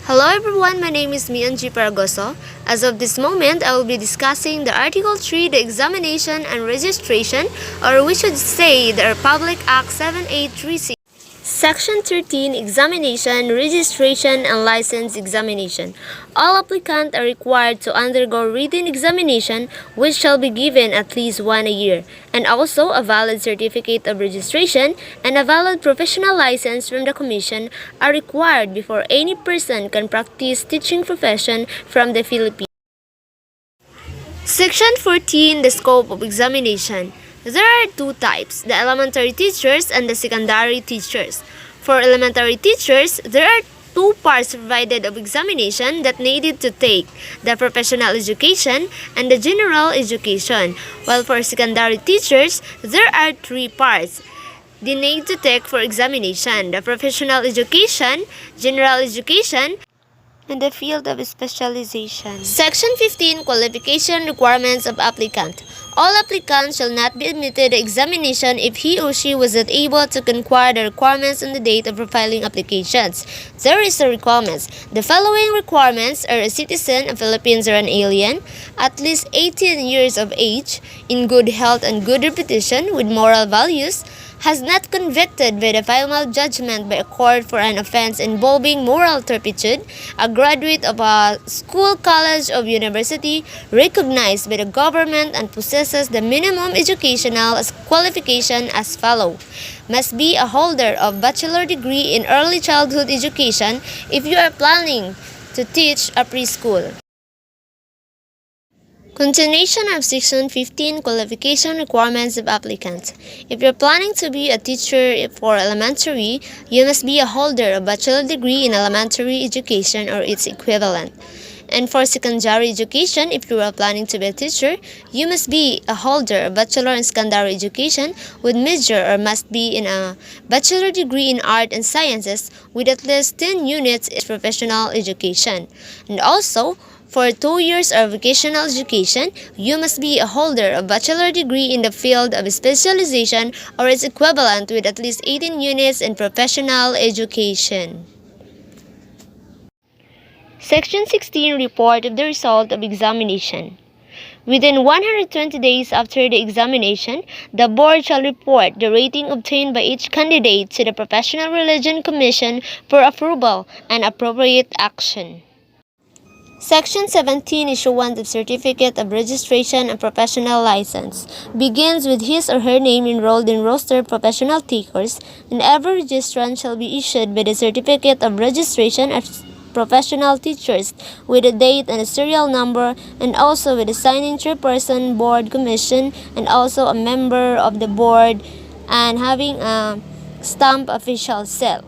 Hello everyone, my name is Paragoso. As of this moment, I will be discussing the Article 3, the examination and registration, or we should say the Republic Act 7836. Section 13, Examination, Registration, and License Examination. All applicants are required to undergo written examination, which shall be given at least one a year, and also a valid certificate of registration and a valid professional license from the Commission are required before any person can practice teaching profession from the Philippines. Section 14, the scope of examination. There are two types, the elementary teachers and the secondary teachers. For elementary teachers, there are two parts provided of examination that needed to take, the professional education and the general education. While for secondary teachers, there are three parts they need to take for examination, the professional education, general education, in the field of specialization. Section 15, Qualification Requirements of Applicant. All applicants shall not be admitted to examination if he or she was not able to conquer the requirements on the date of filing applications. There is the requirements. The following requirements are a citizen of Philippines or an alien, at least 18 years of age, in good health and good reputation, with moral values, has not convicted by the final judgment by a court for an offense involving moral turpitude, a graduate of a school, college, or university recognized by the government and possesses the minimum educational qualification as follows. Must be a holder of bachelor degree in early childhood education if you are planning to teach a preschool. Continuation of Section 15, Qualification Requirements of Applicants. If you're planning to be a teacher for elementary, you must be a holder of bachelor degree in elementary education or its equivalent. And for secondary education, if you are planning to be a teacher, you must be a holder of bachelor in secondary education with major or must be in a bachelor degree in art and sciences with at least 10 units in professional education. And also, for 2 years of vocational education, you must be a holder of bachelor degree in the field of specialization or its equivalent with at least 18 units in professional education. Section 16, Report of the result of examination. Within 120 days after the examination, the board shall report the rating obtained by each candidate to the Professional Religion Commission for approval and appropriate action. Section 17, Issuance of Certificate of Registration and Professional License, begins with his or her name enrolled in roster professional takers, and every registrant shall be issued with a Certificate of Registration as professional teachers with a date and a serial number, and also with a signing chairperson, board, commission, and also a member of the board, and having a stamped official seal.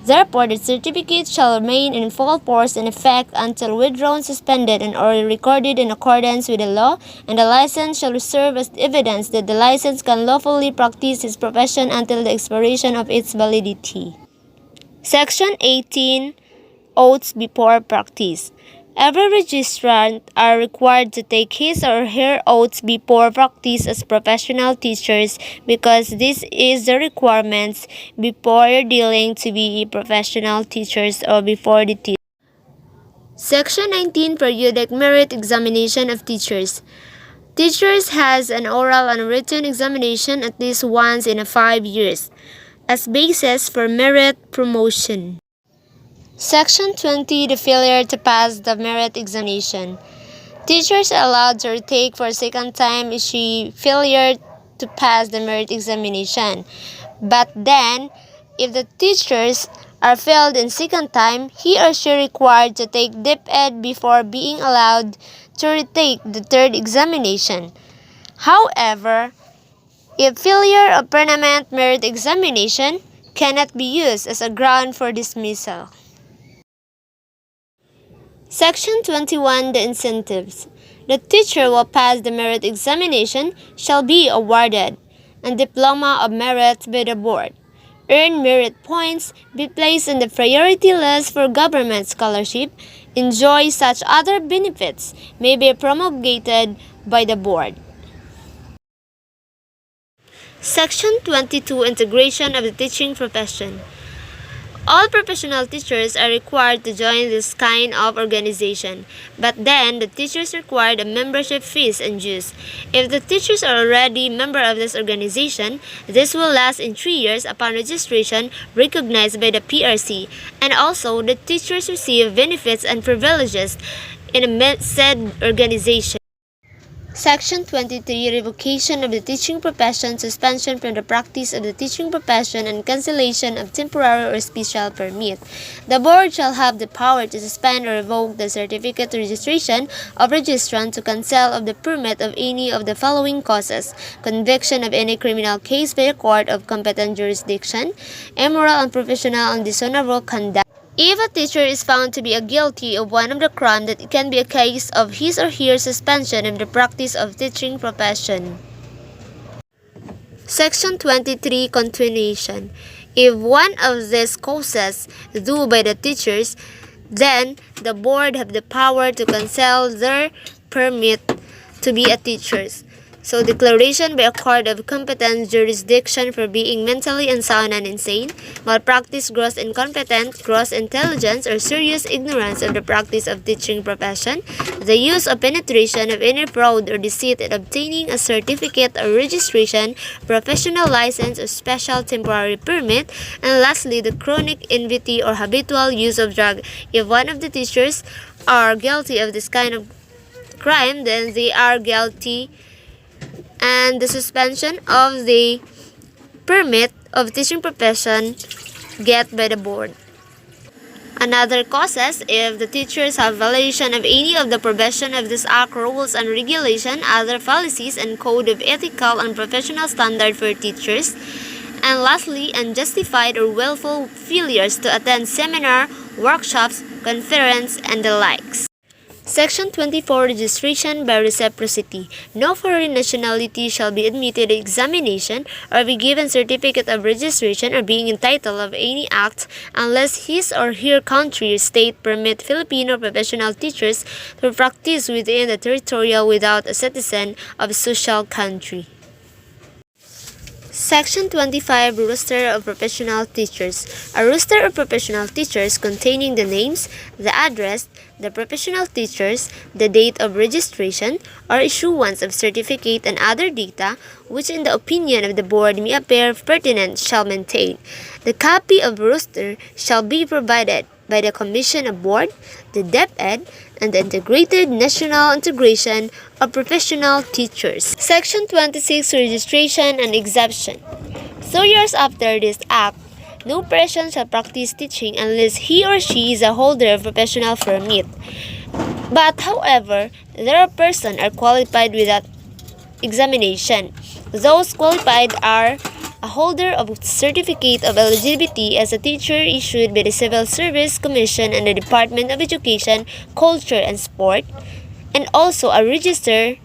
Therefore, the certificate shall remain in full force and effect until withdrawn, suspended, and or recorded in accordance with the law, and the license shall serve as evidence that the licensed can lawfully practice his profession until the expiration of its validity. Section 18, Oaths before practice. Every registrant are required to take his or her oaths before practice as professional teachers because this is the requirements before dealing to be professional teachers or before the teacher. Section 19, Periodic Merit Examination of Teachers. Teachers has an oral and written examination at least once in 5 years as basis for merit promotion. Section 20, the failure to pass the merit examination. Teachers are allowed to retake for a second time if she failure to pass the merit examination. But then, if the teachers are failed in second time, he or she required to take deep ed before being allowed to retake the third examination. However, if failure of permanent merit examination cannot be used as a ground for dismissal. Section 21, the incentives. The teacher will pass the merit examination shall be awarded a diploma of merit by the board, earn merit points, be placed on the priority list for government scholarship, enjoy such other benefits, may be promulgated by the board. Section 22, Integration of the teaching profession. All professional teachers are required to join this kind of organization, but then the teachers require the membership fees and dues. If the teachers are already member of this organization, this will last in 3 years upon registration recognized by the PRC, and also the teachers receive benefits and privileges in said organization. Section 23 Revocation of the teaching profession, suspension from the practice of the teaching profession, and cancellation of temporary or special permit. The board shall have the power to suspend or revoke the certificate registration of registrant, to cancel of the permit of any of the following causes: conviction of any criminal case by a court of competent jurisdiction, immoral, unprofessional, and dishonorable conduct. If a teacher is found to be guilty of one of the crimes, that it can be a case of his or her suspension of the practice of teaching profession. Section 23 Continuation. If one of these causes due by the teachers, then the board have the power to cancel their permit to be a teachers. So, declaration by a court of competent jurisdiction for being mentally unsound and insane, malpractice, gross incompetence, gross intelligence, or serious ignorance of the practice of teaching profession, the use of penetration of any fraud or deceit in obtaining a certificate or registration, professional license, or special temporary permit, and lastly, the chronic enmity or habitual use of drug. If one of the teachers are guilty of this kind of crime, then they are guilty, and the suspension of the permit of teaching profession get by the board. Another causes, if the teachers have violation of any of the provision of this act, rules and regulation, other policies and code of ethical and professional standard for teachers, and lastly, unjustified or willful failures to attend seminar, workshops, conference, and the likes. Section 24 Registration by Reciprocity. No foreign nationality shall be admitted to examination or be given certificate of registration or being entitled of any act unless his or her country or state permit Filipino professional teachers to practice within the territorial without a citizen of a social country. Section 25 Roster of Professional Teachers. A roster of professional teachers containing the names, the address, the professional teachers, the date of registration or issuance of certificate, and other data which in the opinion of the board may appear pertinent shall maintain. The copy of roster shall be provided by the Commission of Board, the DepEd, and the Integrated National Integration of Professional Teachers. Section 26 Registration and Exemption. 2 years after this act, no person shall practice teaching unless he or she is a holder of professional permit. But however, there are persons are qualified without examination. Those qualified are a holder of certificate of eligibility as a teacher issued by the Civil Service Commission and the Department of Education, Culture, and Sport, and also a registered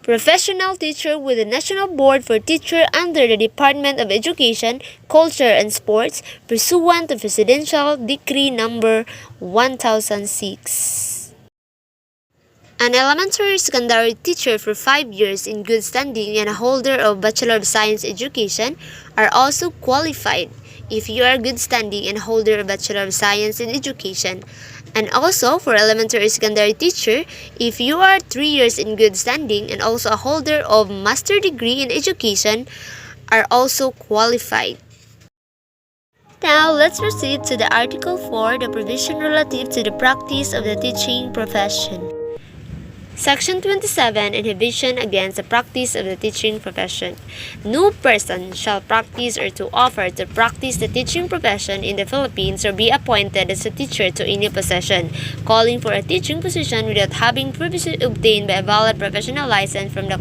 professional teacher with the National Board for Teacher under the Department of Education, Culture, and Sports, pursuant to Presidential Decree Number 1006. An elementary secondary teacher for 5 years in good standing and a holder of Bachelor of Science education are also qualified if you are good standing and holder of Bachelor of Science in education. And also for elementary secondary teacher, if you are 3 years in good standing and also a holder of master degree in education, are also qualified. Now, let's proceed to the Article 4, the provision relative to the practice of the teaching profession. Section 27 Inhibition against the practice of the teaching profession. No person shall practice or to offer to practice the teaching profession in the Philippines or be appointed as a teacher to any possession, calling for a teaching position without having previously obtained by a valid professional license from the.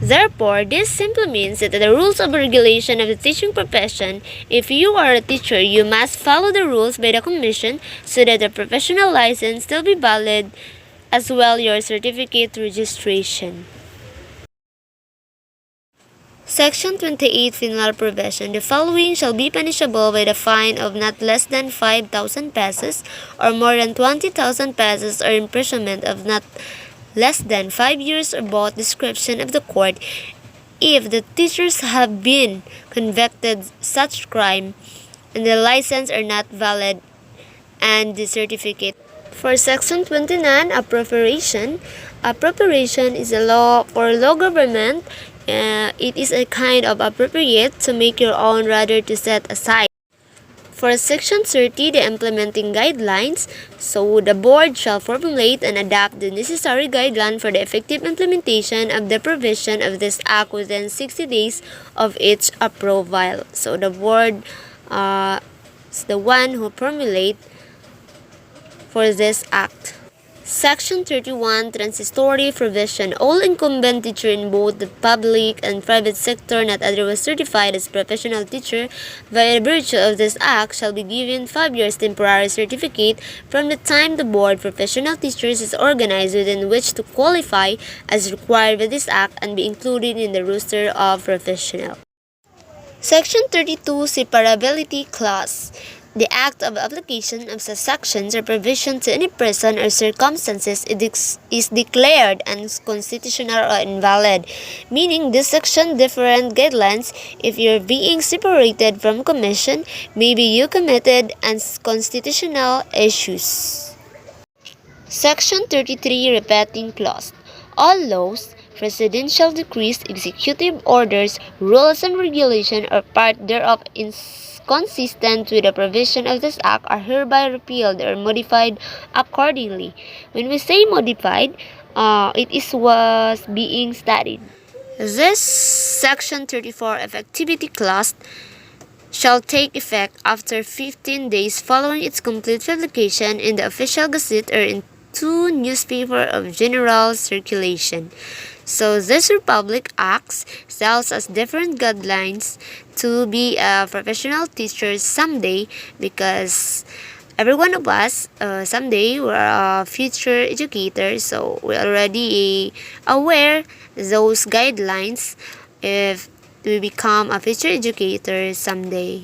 Therefore, this simply means that the rules of regulation of the teaching profession, if you are a teacher, you must follow the rules by the Commission so that the professional license still be valid, as well your certificate registration. Section 28 Penal Provision. The following shall be punishable by the fine of not less than 5,000 pesos or more than 20,000 pesos, or imprisonment of not less than 5 years, or both discretion of the court, if the teachers have been convicted such crime and the license are not valid and the certificate. For Section 29, appropriation is a law for law government. It is a kind of appropriate to make your own rather to set aside. For Section 30, the implementing guidelines, so the board shall formulate and adapt the necessary guideline for the effective implementation of the provision of this act within 60 days of its approval. So the board is the one who formulate for this act. Section 31, Transitory Provision. All incumbent teacher in both the public and private sector not otherwise certified as professional teacher by virtue of this act shall be given 5 years temporary certificate from the time the board professional teachers is organized within which to qualify as required by this act and be included in the roster of professional. Section 32, Separability Clause. The act of application of such sections or provision to any person or circumstances is declared unconstitutional or invalid, meaning this section different guidelines if you're being separated from commission, maybe you committed unconstitutional issues. Section 33, Repeating Clause. All laws, presidential decrees, executive orders, rules and regulations, or part thereof inconsistent with the provision of this act are hereby repealed or modified accordingly. When we say modified, was being studied. This Section 34 effectivity clause shall take effect after 15 days following its complete publication in the official gazette or in 2 newspapers of general circulation. So this Republic Acts tells us different guidelines to be a professional teacher someday, because every one of us someday we're a future educator, so we're already aware those guidelines if we become a future educator someday.